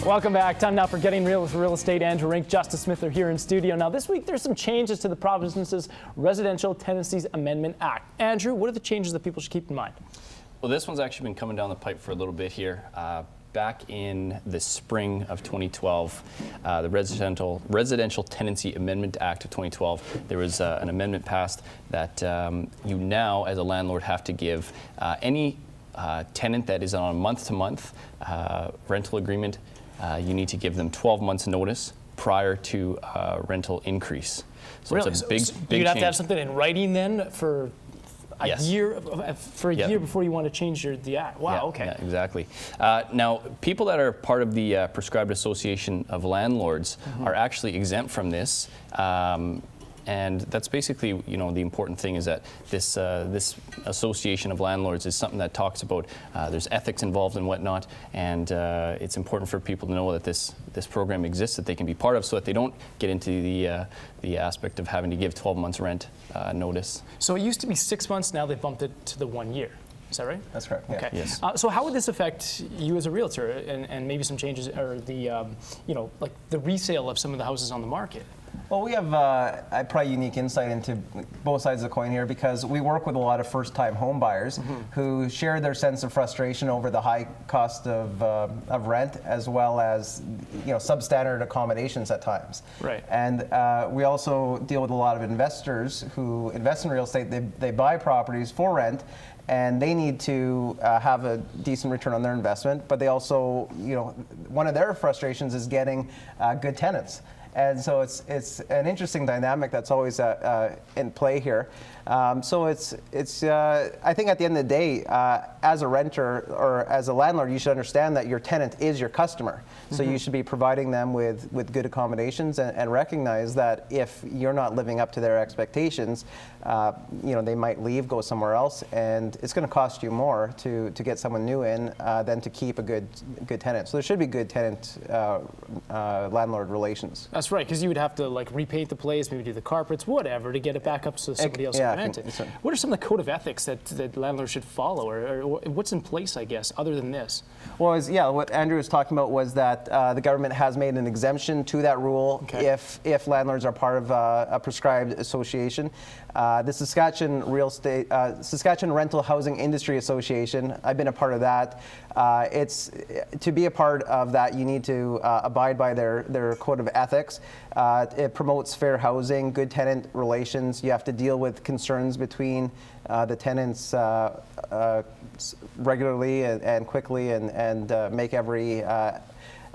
Welcome back. Time now for Getting Real with Real Estate. Andrew Rink, Justus Smith are here in studio. Now, this week there's some changes to the province's Residential Tenancy Amendment Act. Andrew, what are the changes that people should keep in mind? Well, this one's actually been coming down the pipe for a little bit here. Back in the spring of 2012, the Residential Tenancy Amendment Act of 2012, there was an amendment passed that you now, as a landlord, have to give any tenant that is on a month-to-month rental agreement, you need to give them 12 months notice prior to rental increase. So really? It's a big you'd have change. to have something in writing then for a Yes. year, year before you want to change the act. Wow, Yeah, okay. Yeah, exactly. Now, people that are part of the Prescribed Association of Landlords are actually exempt from this. And that's basically, you know, the important thing is that this this association of landlords is something that talks about there's ethics involved and whatnot, and it's important for people to know that this program exists, that they can be part of, so that they don't get into the aspect of having to give 12 months rent notice. So it used to be 6 months. Now they've bumped it to the 1 year. Is that right? That's correct. Okay. Yeah. Yes. So how would this affect you as a realtor, and maybe some changes, or the like the resale of some of the houses on the market? Well, we have probably unique insight into both sides of the coin here, because we work with a lot of first-time home buyers who share their sense of frustration over the high cost of rent, as well as substandard accommodations at times. Right. And we also deal with a lot of investors who invest in real estate. They buy properties for rent, and they need to have a decent return on their investment. But they also, one of their frustrations is getting good tenants. And so it's an interesting dynamic that's always in play here. So it's I think at the end of the day, as a renter or as a landlord, you should understand that your tenant is your customer. So you should be providing them with good accommodations, and recognize that if you're not living up to their expectations, they might leave, go somewhere else, and it's going to cost you more to get someone new in than to keep a good tenant. So there should be good tenant landlord relations. That's right, because you would have to like repaint the place, maybe do the carpets, whatever, to get it back up so somebody else can rent it. What are some of the code of ethics that landlords should follow, or what's in place, I guess, other than this? Well, what Andrew was talking about was that the government has made an exemption to that rule if landlords are part of a prescribed association. The Saskatchewan Rental Housing Industry Association, I've been a part of that. To be a part of that, you need to abide by their code of ethics. It promotes fair housing, good tenant relations. You have to deal with concerns between the tenants regularly and quickly, and make every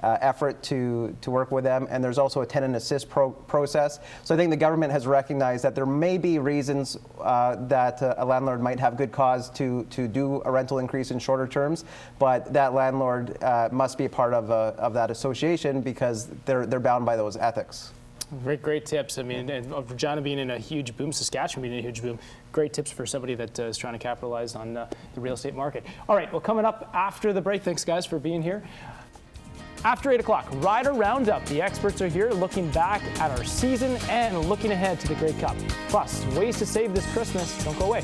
effort to work with them. And there's also a tenant assist process. So I think the government has recognized that there may be reasons that a landlord might have good cause to do a rental increase in shorter terms, but that landlord must be a part of that association, because they're bound by those ethics. Great tips. I mean, and Regina being in a huge boom, Saskatchewan being in a huge boom, great tips for somebody that is trying to capitalize on the real estate market. All right, well, coming up after the break, thanks guys for being here. After 8 o'clock, Rider Roundup. The experts are here looking back at our season and looking ahead to the Grey Cup. Plus, ways to save this Christmas. Don't go away.